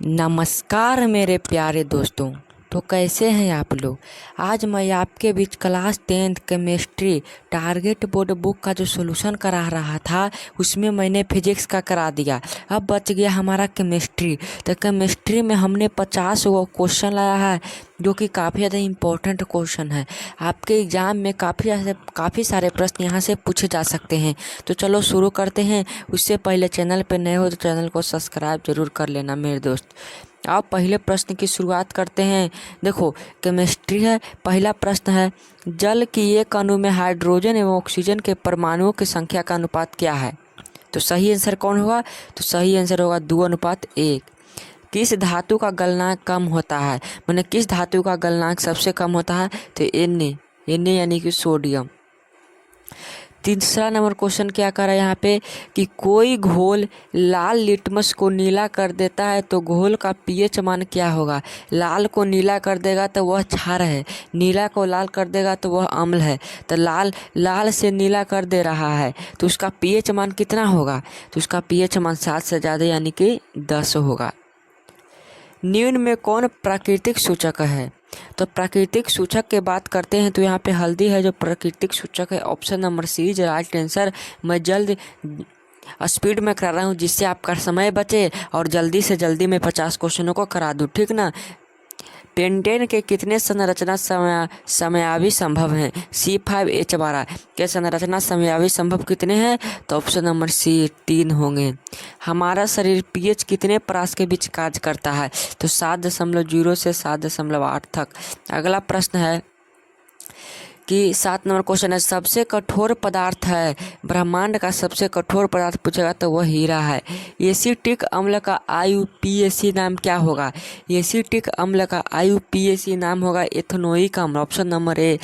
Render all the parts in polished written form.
नमस्कार मेरे प्यारे दोस्तों। तो कैसे हैं आप लोग। आज मैं आपके बीच class 10th chemistry target board book का जो सॉल्यूशन करा रहा था उसमें मैंने फिजिक्स का करा दिया। अब बच गया हमारा केमिस्ट्री। तो केमिस्ट्री में हमने 50 वो क्वेश्चन लाया है जो कि काफ़ी ज़्यादा इम्पोर्टेंट क्वेश्चन है। आपके एग्ज़ाम में काफ़ी सारे प्रश्न यहाँ से पूछे जा सकते हैं। तो चलो शुरू करते हैं। उससे पहले चैनल पर नए हो तो चैनल को सब्सक्राइब जरूर कर लेना मेरे दोस्त। आप पहले प्रश्न की शुरुआत करते हैं। देखो केमिस्ट्री है। पहला प्रश्न है, जल की एक अणु में हाइड्रोजन एवं ऑक्सीजन के परमाणुओं की संख्या का अनुपात क्या है। तो सही आंसर कौन होगा। तो सही आंसर होगा 2:1। किस धातु का गलनांक कम होता है, माने किस धातु का गलनांक सबसे कम होता है। तो Na यानी कि सोडियम। तीसरा नंबर क्वेश्चन क्या कर रहा है यहाँ पे कि कोई घोल लाल लिटमस को नीला कर देता है तो घोल का पीएच मान क्या होगा। लाल को नीला कर देगा तो वह क्षार है, नीला को लाल कर देगा तो वह अम्ल है। तो लाल से नीला कर दे रहा है तो उसका पीएच मान कितना होगा। तो उसका पीएच मान 7 से ज़्यादा यानी कि 10 होगा। निम्न में कौन प्राकृतिक सूचक है। तो प्राकृतिक सूचक के बात करते हैं तो यहाँ पे हल्दी है जो प्राकृतिक सूचक है। Option number C is right answer. मैं जल्द स्पीड में करा रहा हूँ जिससे आपका समय बचे और जल्दी से जल्दी मैं 50 क्वेश्चनों को करा दूँ, ठीक ना। पेंटेन के कितने संरचना समयावधि संभव हैं। C5H12 के संरचना समयावधि संभव कितने हैं। तो ऑप्शन नंबर सी 3 होंगे। हमारा शरीर पीएच कितने परास के बीच कार्य करता है। तो 7.0 से 7.8 तक। अगला प्रश्न है कि 7 नंबर क्वेश्चन है, सबसे कठोर पदार्थ है ब्रह्मांड का सबसे कठोर पदार्थ पूछेगा तो वह हीरा है। एसिटिक अम्ल का IUPAC नाम क्या होगा। एसिटिक अम्ल का IUPAC नाम होगा एथनोइक अम्ल। Option number A.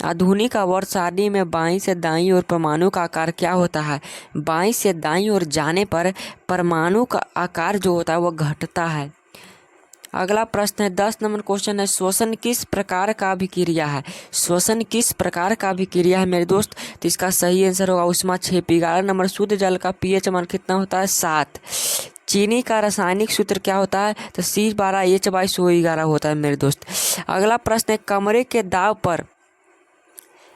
आधुनिक आवर्त सारणी में बाईं से दाईं ओर परमाणु का आकार क्या होता है। बाईं से दाईं ओर जाने पर परमाणु का आकार जो होता है वह घटता है। अगला प्रश्न है 10 नंबर क्वेश्चन है, श्वसन किस प्रकार का अभिक्रिया है। श्वसन किस प्रकार का अभिक्रिया है मेरे दोस्त। तो इसका सही आंसर होगा ऊष्माक्षेपी। 11 नंबर शुद्ध जल का पीएच मान कितना होता है 7। चीनी का रासायनिक सूत्र क्या होता है। तो C12H/SO11 होता है मेरे दोस्त। अगला प्रश्न है, कमरे के दाव पर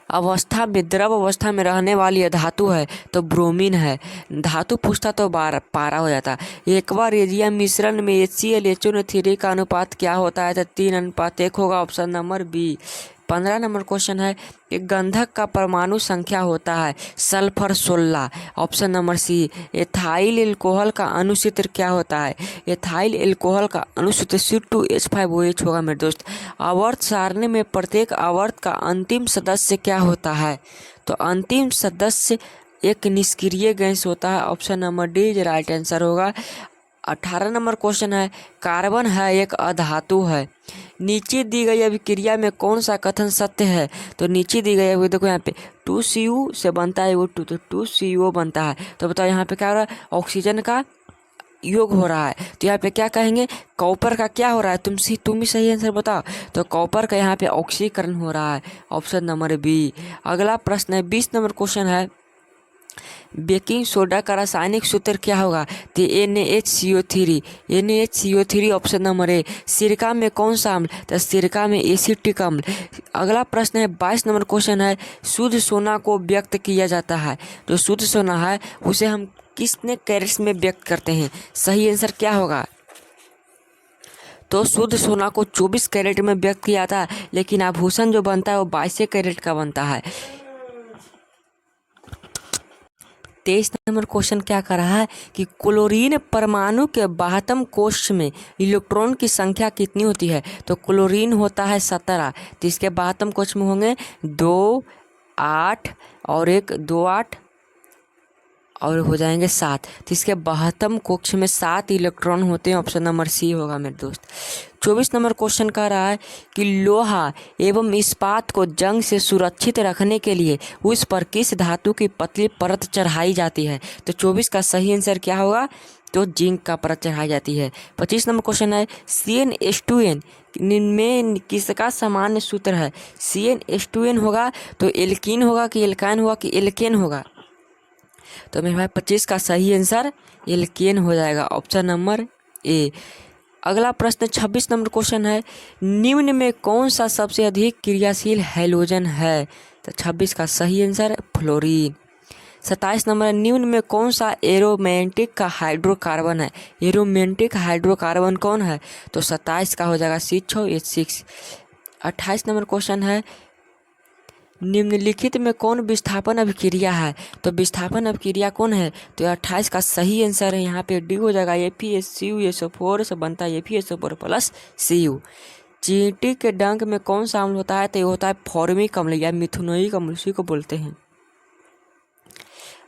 अवस्था में द्रव अवस्था में रहने वाली धातु है तो ब्रोमीन है। धातु पूछता तो पारा हो जाता। एक्वा रेजियम मिश्रण में HCl HNO3 का अनुपात क्या होता है। तो 3:1 होगा। Option number B. 15 number question है, एक गंधक का परमाणु संख्या होता है sulphur 16। Option number C. Ethyl alcohol का अणुसूत्र क्या होता है। एथाइल एल्कोहल का अणुसूत्र C2H5OH होगा मेरे दोस्त। आवर्त सारणी में प्रत्येक आवर्त का अंतिम सदस्य क्या होता है। तो अंतिम सदस्य एक निष्क्रिय गैस होता है। Option number D right answer होगा। 18 नंबर क्वेश्चन है, कार्बन है एक अधातु है। नीचे दी गई अभिक्रिया में कौन सा कथन सत्य है। तो नीचे दी गई देखो यहाँ पे 2Cu से बनता है वो 2 तो 2CO बनता है। तो बताओ यहाँ पे क्या हो रहा है, ऑक्सीजन का योग हो रहा है। तो यहाँ पे क्या कहेंगे, कॉपर का क्या हो रहा है। तुम ही सही आंसर बताओ। तो कॉपर का यहाँ पे ऑक्सीकरण हो रहा है। Option number B. अगला प्रश्न है 20 नंबर क्वेश्चन है, बेकिंग सोडा का रासायनिक सूत्र क्या होगा। तो NaHCO3। NaHCO3 option number A. सिरका में कौन सा अम्ल। तो सिरका में एसिटिक अम्ल। अगला प्रश्न है 22 नंबर क्वेश्चन है, शुद्ध सोना को व्यक्त किया जाता है। जो शुद्ध सोना है उसे हम कितने कैरेट्स में व्यक्त करते हैं। सही आंसर क्या होगा। तो शुद्ध सोना को 24 कैरेट में व्यक्त किया जाता है, लेकिन आभूषण जो बनता है वो 22 कैरेट का बनता है। 23 नंबर क्वेश्चन क्या कर रहा है कि क्लोरीन परमाणु के 72 कोश में इलेक्ट्रॉन की संख्या कितनी होती है। तो क्लोरीन होता है 17। तो इसके 72 कोश में होंगे 2 8 और एक 2 8 और हो जाएंगे 7। तो इसके 72 कक्ष में 7 इलेक्ट्रॉन होते हैं। ऑप्शन नंबर सी होगा मेरे दोस्त। 24 नंबर क्वेश्चन कह रहा है कि लोहा एवं इस्पात को जंग से सुरक्षित रखने के लिए उस पर किस धातु की पतली परत चढ़ाई जाती है। तो 24 का सही आंसर क्या होगा। तो जिंक का परत चढ़ाई जाती है। 25 नंबर क्वेश्चन है, CnH2n में किसका सामान्य सूत्र है। CnH2n होगा तो एल्कीन होगा कि एल्काइन होगा कि एल्केन होगा। तो मेरे भाई 25 का सही आंसर एल्केन हो जाएगा। Option number A. अगला प्रश्न 26 नंबर क्वेश्चन है, निम्न में कौन सा सबसे अधिक क्रियाशील हैलोजन है? तो 26 का सही आंसर फ्लोरीन। 27 नंबर, निम्न में कौन सा एरोमेटिक का हाइड्रोकार्बन है? एरोमेटिक हाइड्रोकार्बन कौन है? तो 27 का हो जाएगा C6H6। 28 नंबर क्वेश्चन है, निम्नलिखित में कौन विस्थापन अभिक्रिया है? तो विस्थापन अभिक्रिया कौन है? तो 28 का सही आंसर है यहाँ पे डी हो जाएगा, FeSCuSO4 से बनता है FeSO4 प्लस Cu। चींटी के डंक में कौन सा अम्ल होता है? तो ये होता है फॉर्मिक अम्ल या मिथुनोइक अम्ल, उसी को बोलते हैं।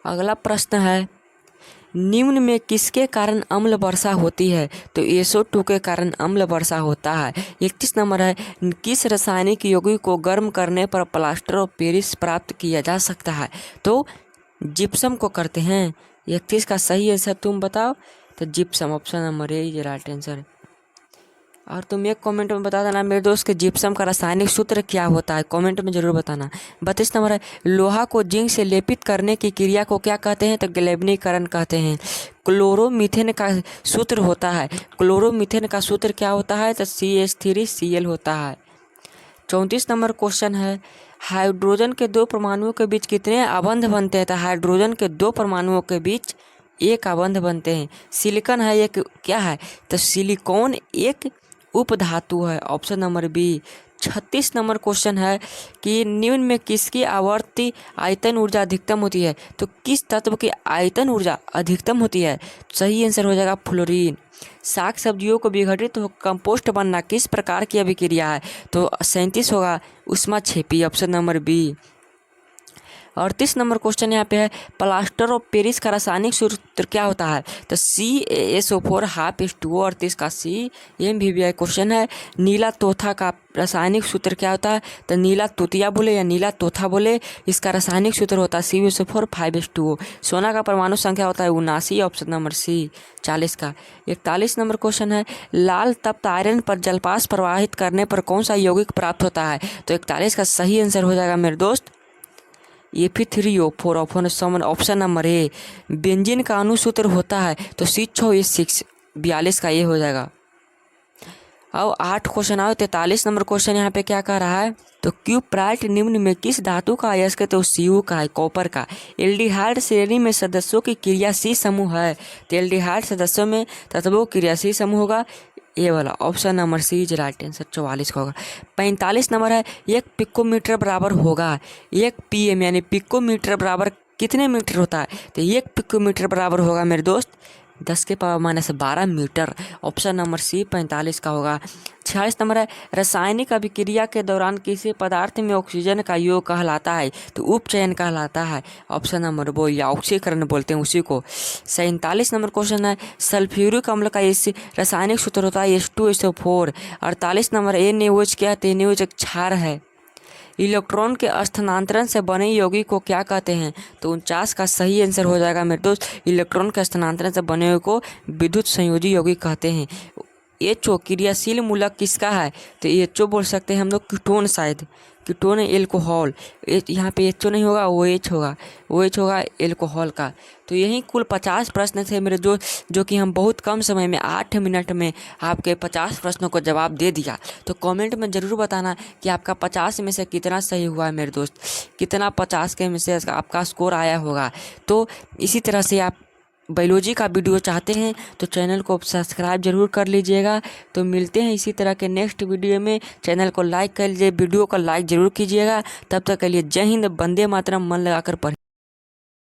अगला प्रश्न है, निम्न में किसके कारण अम्ल वर्षा होती है? तो SO2 के कारण अम्ल वर्षा होता है। 31 नंबर है, किस रासायनिक यौगिक को गर्म करने पर प्लास्टर ऑफ पेरिस प्राप्त किया जा सकता है? तो जिप्सम को करते हैं। 31 का सही आंसर तुम बताओ। तो gypsum option number A is right answer. और तुम एक कमेंट में बता देना मेरे दोस्त कि जिप्सम का रासायनिक सूत्र क्या होता है, कमेंट में जरूर बताना। 32 नंबर है, लोहा को जिंक से लेपित करने की क्रिया को क्या कहते हैं? तो गैल्वेनीकरण कहते हैं। क्लोरोमीथेन का सूत्र होता है, क्लोरोमीथेन का सूत्र क्या होता है? तो CH3Cl होता है। 34 नंबर क्वेश्चन है, हाइड्रोजन के दो परमाणुओं के बीच कितने अबंध बनते हैं? तो हाइड्रोजन के दो परमाणुओं के बीच एक अबंध बनते हैं। सिलिकॉन है एक क्या है? तो सिलिकॉन एक उपधातु है, option number B. 36 number question है कि निम्न में किसकी आवर्ती आयतन ऊर्जा अधिकतम होती है? तो किस तत्व की आयतन ऊर्जा अधिकतम होती है? सही आंसर हो जाएगा फ्लोरीन। साग सब्जियों को विघटित हो कंपोस्ट बनना किस प्रकार की अभिक्रिया है? तो 37 होगा ऊष्माक्षेपी, option number B. 38 number question यहाँ पे है, प्लास्टर ऑफ पेरिस का रासायनिक सूत्र क्या होता है? तो CaSO4 हाफ H2O। 38 का सी MVVI क्वेश्चन है। नीला तोथा का रासायनिक सूत्र क्या होता है? तो नीला तोतिया बोले या नीला तोता बोले, इसका रासायनिक सूत्र होता है CaSO4 5H2O। सोना का परमाणु संख्या होता है 79, ऑप्शन नंबर सी। 40 का 41 नंबर क्वेश्चन है, लाल तप्त आयरन पर जलपास प्रवाहित करने पर कौन सा यौगिक प्राप्त होता है? तो 41 का सही आंसर हो जाएगा मेरे दोस्त Fe3O4, option number A. Benzene का अनुसूत्र होता है तो C6H6। 42 का ये हो जाएगा। अब 8 क्वेश्चन आओ। 43 नंबर क्वेश्चन यहाँ पे क्या कह रहा है? तो क्यूप्राइट निम्न में किस धातु का अयस्क है? तो Cu का है, कॉपर का। एल्डिहाइड श्रेणी में सदस्यों की क्रियाशील समूह है, तो एल्डिहाइड सदस्यों में तत्वों क्रियाशील समूह होगा ये वाला, option number C is right answer. 44 का होगा। 45 नंबर है, 1 पिकोमीटर बराबर होगा 1 PM, यानी पिकोमीटर बराबर कितने मीटर होता है? तो 1 पिकोमीटर बराबर होगा मेरे दोस्त 10⁻12 मीटर, ऑप्शन नंबर सी 45 का होगा। 46 नंबर है, रासायनिक अभिक्रिया के दौरान किसी पदार्थ में ऑक्सीजन का योग कहलाता है? तो उपचयन कहलाता है, ऑप्शन नंबर वो या ऑक्सीकरण बोलते हैं उसी को। 47 नंबर क्वेश्चन है, सल्फ्यूरिक अम्ल का इस रासायनिक सूत्र होता है H2SO4। 48 नंबर, NaOH क्या है? NaOH एक क्षार है। इलेक्ट्रॉन के स्थानांतरण से बने यौगिक को क्या कहते हैं? तो 49 का सही आंसर हो जाएगा मेरे दोस्त, इलेक्ट्रॉन के स्थानांतरण से बने यौगिक को विद्युत संयोजी यौगिक कहते हैं। HO क्रियाशील मूलक किसका है? तो HO बोल सकते हैं हम लोग कीटोन, शायद कीटोन एल्कोहल। यहाँ पे HO नहीं होगा, OH होगा, OH होगा एल्कोहल का। तो यही कुल 50 प्रश्न थे मेरे दोस्त, जो कि हम बहुत कम समय में 8 मिनट में आपके 50 प्रश्नों को जवाब दे दिया। तो कमेंट में ज़रूर बताना कि आपका 50 में से कितना सही हुआ है मेरे दोस्त, कितना 50 के में से आपका स्कोर आया होगा। तो इसी तरह से आप बायोलॉजी का वीडियो चाहते हैं तो चैनल को सब्सक्राइब जरूर कर लीजिएगा। तो मिलते हैं इसी तरह के नेक्स्ट वीडियो में। चैनल को लाइक कर लीजिए, वीडियो को लाइक जरूर कीजिएगा। तब तक के लिए जय हिंद, वंदे मातरम। मन लगाकर पढ़िए।